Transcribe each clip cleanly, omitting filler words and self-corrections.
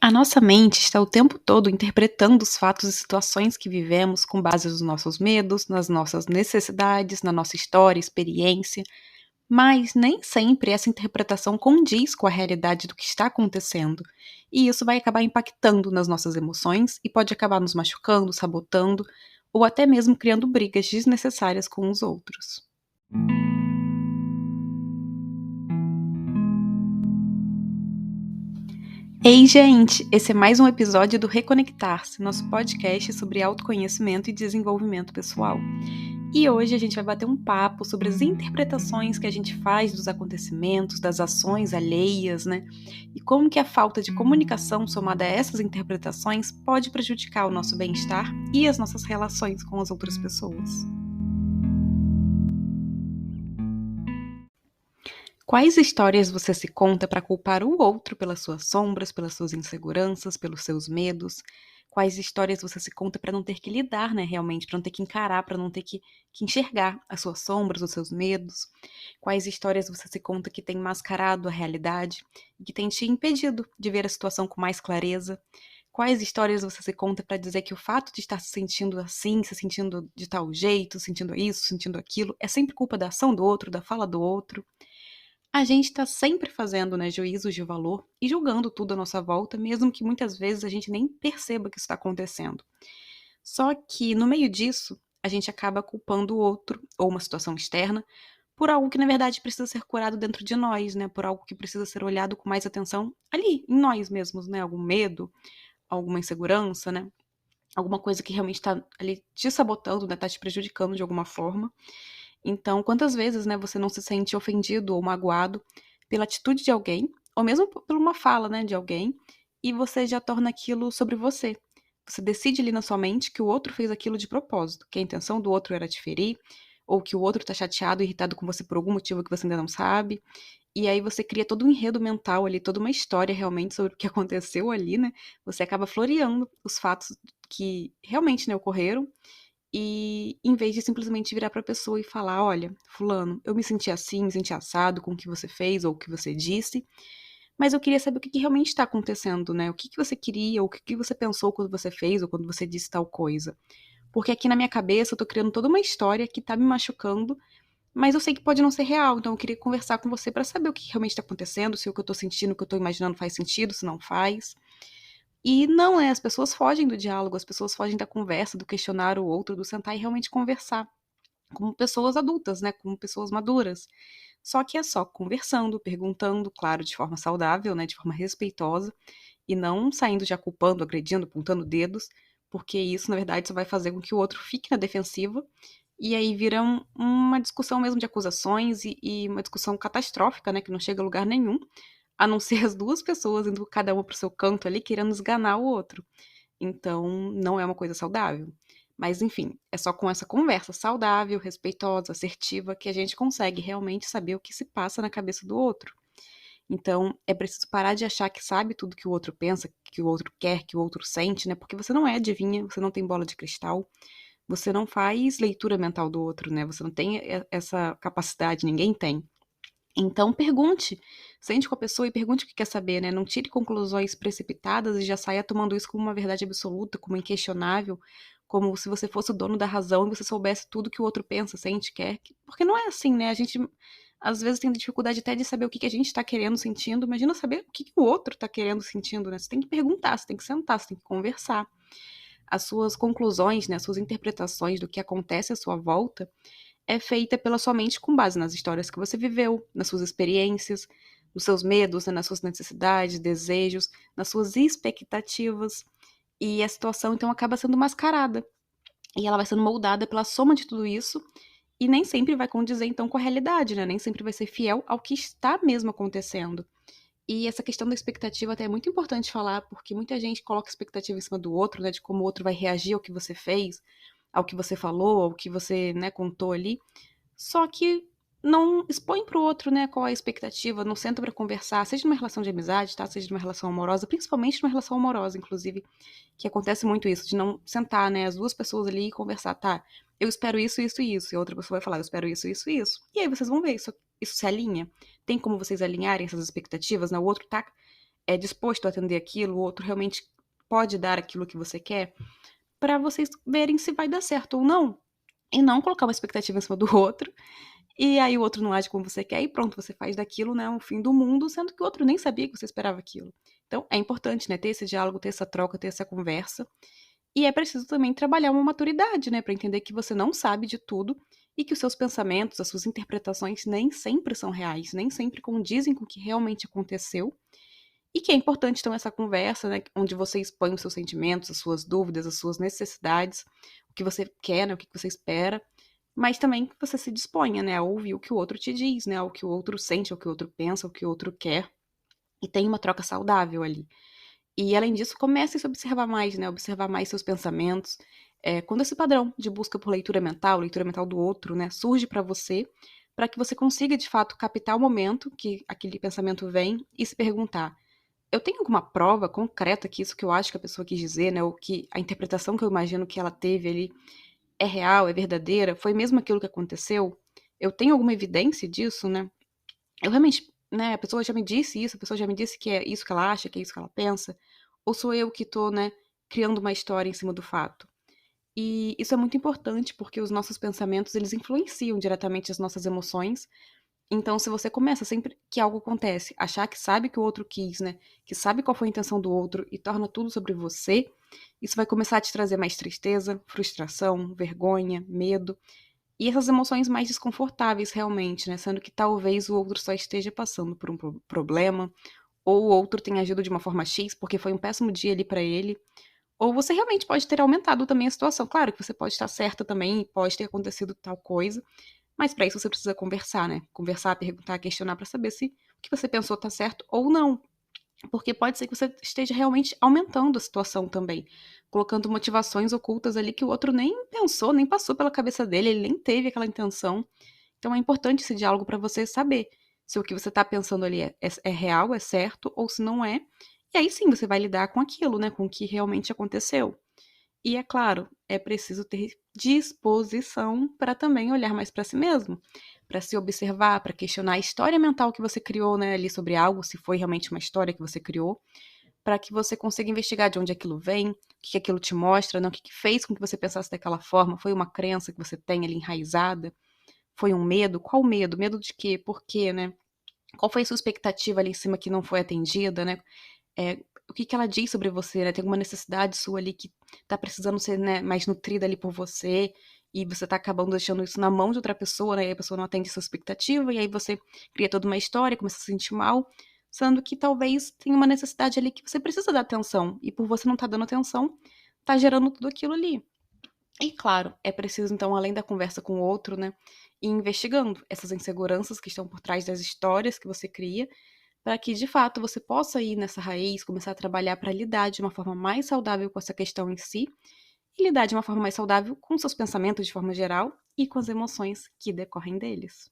A nossa mente está o tempo todo interpretando os fatos e situações que vivemos com base nos nossos medos, nas nossas necessidades, na nossa história, experiência, mas nem sempre essa interpretação condiz com a realidade do que está acontecendo. E isso vai acabar impactando nas nossas emoções e pode acabar nos machucando, sabotando ou até mesmo criando brigas desnecessárias com os outros. Ei, gente! Esse é mais um episódio do Reconectar-se, nosso podcast sobre autoconhecimento e desenvolvimento pessoal. E hoje a gente vai bater um papo sobre as interpretações que a gente faz dos acontecimentos, das ações alheias, né? E como que a falta de comunicação somada a essas interpretações pode prejudicar o nosso bem-estar e as nossas relações com as outras pessoas. Quais histórias você se conta para culpar o outro pelas suas sombras, pelas suas inseguranças, pelos seus medos? Quais histórias você se conta para não ter que lidar, né, realmente, para não ter que encarar, para não ter que enxergar as suas sombras, os seus medos? Quais histórias você se conta que tem mascarado a realidade e que tem te impedido de ver a situação com mais clareza? Quais histórias você se conta para dizer que o fato de estar se sentindo assim, se sentindo de tal jeito, sentindo isso, sentindo aquilo, é sempre culpa da ação do outro, da fala do outro? A gente está sempre fazendo, né, juízos de valor e julgando tudo à nossa volta, mesmo que muitas vezes a gente nem perceba que isso está acontecendo. Só que no meio disso, a gente acaba culpando o outro ou uma situação externa por algo que na verdade precisa ser curado dentro de nós, né? Por algo que precisa ser olhado com mais atenção ali, em nós mesmos, né? Algum medo, alguma insegurança, né? Alguma coisa que realmente está ali te sabotando, né? Tá te prejudicando de alguma forma. Então, quantas vezes, né, você não se sente ofendido ou magoado pela atitude de alguém, ou mesmo por uma fala, né, de alguém, e você já torna aquilo sobre você. Você decide ali na sua mente que o outro fez aquilo de propósito, que a intenção do outro era te ferir, ou que o outro tá chateado, irritado com você por algum motivo que você ainda não sabe. E aí você cria todo um enredo mental ali, toda uma história realmente sobre o que aconteceu ali, né? Você acaba floreando os fatos que realmente, né, ocorreram e em vez de simplesmente virar para a pessoa e falar: "Olha, fulano, eu me senti assim, me senti assado com o que você fez ou o que você disse, mas eu queria saber o que realmente está acontecendo, né? O que você queria, ou o que você pensou quando você fez ou quando você disse tal coisa. Porque aqui na minha cabeça eu tô criando toda uma história que tá me machucando, mas eu sei que pode não ser real, então eu queria conversar com você para saber o que realmente está acontecendo, se o que eu tô sentindo, o que eu tô imaginando faz sentido, se não faz". E não é, as pessoas fogem do diálogo, as pessoas fogem da conversa, do questionar o outro, do sentar e realmente conversar, como pessoas adultas, né, como pessoas maduras. Só que é só conversando, perguntando, claro, de forma saudável, né, de forma respeitosa, e não saindo já culpando, agredindo, apontando dedos, porque isso, na verdade, só vai fazer com que o outro fique na defensiva, e aí vira uma discussão mesmo de acusações e uma discussão catastrófica, né, que não chega a lugar nenhum, a não ser as duas pessoas indo cada uma pro seu canto ali, querendo esganar o outro. Então, não é uma coisa saudável. Mas, enfim, é só com essa conversa saudável, respeitosa, assertiva, que a gente consegue realmente saber o que se passa na cabeça do outro. Então, é preciso parar de achar que sabe tudo que o outro pensa, que o outro quer, que o outro sente, né? Porque você não é adivinha, você não tem bola de cristal, você não faz leitura mental do outro, né? Você não tem essa capacidade, ninguém tem. Então pergunte, sente com a pessoa e pergunte o que quer saber, né? Não tire conclusões precipitadas e já saia tomando isso como uma verdade absoluta, como inquestionável, como se você fosse o dono da razão e você soubesse tudo que o outro pensa, sente, quer. Porque não é assim, né? A gente às vezes tem dificuldade até de saber o que a gente está querendo, sentindo. Imagina saber o que o outro está querendo, sentindo, né? Você tem que perguntar, você tem que sentar, você tem que conversar. As suas conclusões, né? As suas interpretações do que acontece à sua volta é feita pela sua mente com base nas histórias que você viveu, nas suas experiências, nos seus medos, né, nas suas necessidades, desejos, nas suas expectativas. E a situação, então, acaba sendo mascarada. E ela vai sendo moldada pela soma de tudo isso. E nem sempre vai condizer, então, com a realidade, né? Nem sempre vai ser fiel ao que está mesmo acontecendo. E essa questão da expectativa até é muito importante falar, porque muita gente coloca expectativa em cima do outro, né? De como o outro vai reagir ao que você fez, ao que você falou, ao que você, né, contou ali. Só que não expõe pro outro, né, qual é a expectativa, não senta pra conversar, seja numa relação de amizade, tá? Seja numa relação amorosa, principalmente numa relação amorosa, inclusive, que acontece muito isso, de não sentar, né, as duas pessoas ali e conversar, tá? Eu espero isso, isso e isso. E a outra pessoa vai falar, eu espero isso, isso e isso. E aí vocês vão ver, isso se alinha. Tem como vocês alinharem essas expectativas, né? O outro tá é disposto a atender aquilo, o outro realmente pode dar aquilo que você quer, para vocês verem se vai dar certo ou não. E não colocar uma expectativa em cima do outro, e aí o outro não age como você quer, e pronto, você faz daquilo, né, um fim do mundo, sendo que o outro nem sabia que você esperava aquilo. Então, é importante, né, ter esse diálogo, ter essa troca, ter essa conversa. E é preciso também trabalhar uma maturidade, né, para entender que você não sabe de tudo e que os seus pensamentos, as suas interpretações nem sempre são reais, nem sempre condizem com o que realmente aconteceu. E que é importante, então, essa conversa, né, onde você expõe os seus sentimentos, as suas dúvidas, as suas necessidades, o que você quer, né, o que você espera, mas também que você se disponha, né, a ouvir o que o outro te diz, né, o que o outro sente, o que o outro pensa, o que o outro quer, e tem uma troca saudável ali. E além disso, comece a se observar mais, né, observar mais seus pensamentos. Quando esse padrão de busca por leitura mental do outro, né, surge para que você consiga de fato captar o momento que aquele pensamento vem e se perguntar: eu tenho alguma prova concreta que isso que eu acho que a pessoa quis dizer, né, ou que a interpretação que eu imagino que ela teve ali é real, é verdadeira? Foi mesmo aquilo que aconteceu? Eu tenho alguma evidência disso, né? Eu realmente, né, a pessoa já me disse isso, a pessoa já me disse que é isso que ela acha, que é isso que ela pensa, ou sou eu que tô, né, criando uma história em cima do fato? E isso é muito importante porque os nossos pensamentos, eles influenciam diretamente as nossas emoções. Então, se você começa sempre que algo acontece, achar que sabe o que o outro quis, né, que sabe qual foi a intenção do outro e torna tudo sobre você, isso vai começar a te trazer mais tristeza, frustração, vergonha, medo e essas emoções mais desconfortáveis realmente, né, sendo que talvez o outro só esteja passando por um problema, ou o outro tenha agido de uma forma X porque foi um péssimo dia ali pra ele, ou você realmente pode ter aumentado também a situação. Claro que você pode estar certa também e pode ter acontecido tal coisa, mas para isso você precisa conversar, né? Conversar, perguntar, questionar para saber se o que você pensou tá certo ou não. Porque pode ser que você esteja realmente aumentando a situação também, colocando motivações ocultas ali que o outro nem pensou, nem passou pela cabeça dele, ele nem teve aquela intenção. Então é importante esse diálogo para você saber se o que você está pensando ali é real, é certo, ou se não é. E aí sim você vai lidar com aquilo, né? Com o que realmente aconteceu. E é claro, é preciso ter disposição para também olhar mais para si mesmo, para se observar, para questionar a história mental que você criou, né, ali sobre algo, se foi realmente uma história que você criou, para que você consiga investigar de onde aquilo vem, o que aquilo te mostra, né, o que fez com que você pensasse daquela forma, foi uma crença que você tem ali enraizada, foi um medo, qual medo? Medo de quê? Por quê, né? Qual foi a sua expectativa ali em cima que não foi atendida, né? É, o que ela diz sobre você, né? Tem alguma necessidade sua ali que tá precisando ser, né, mais nutrida ali por você, e você tá acabando deixando isso na mão de outra pessoa, né? E a pessoa não atende sua expectativa, e aí você cria toda uma história, começa a se sentir mal, sendo que talvez tenha uma necessidade ali que você precisa dar atenção, e por você não estar dando atenção, tá gerando tudo aquilo ali. E claro, é preciso então, além da conversa com o outro, né, ir investigando essas inseguranças que estão por trás das histórias que você cria, para que de fato você possa ir nessa raiz, começar a trabalhar para lidar de uma forma mais saudável com essa questão em si, e lidar de uma forma mais saudável com seus pensamentos de forma geral e com as emoções que decorrem deles.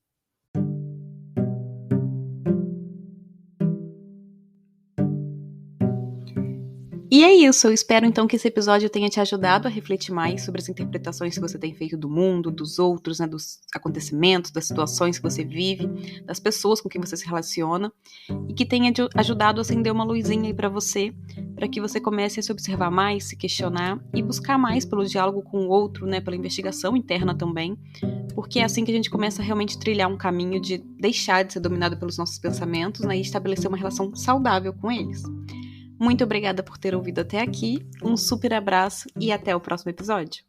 E é isso, eu espero então que esse episódio tenha te ajudado a refletir mais sobre as interpretações que você tem feito do mundo, dos outros, né, dos acontecimentos, das situações que você vive, das pessoas com quem você se relaciona, e que tenha ajudado a acender uma luzinha aí para que você comece a se observar mais, se questionar e buscar mais pelo diálogo com o outro, né, pela investigação interna também, porque é assim que a gente começa a realmente trilhar um caminho de deixar de ser dominado pelos nossos pensamentos, né, e estabelecer uma relação saudável com eles. Muito obrigada por ter ouvido até aqui, um super abraço e até o próximo episódio.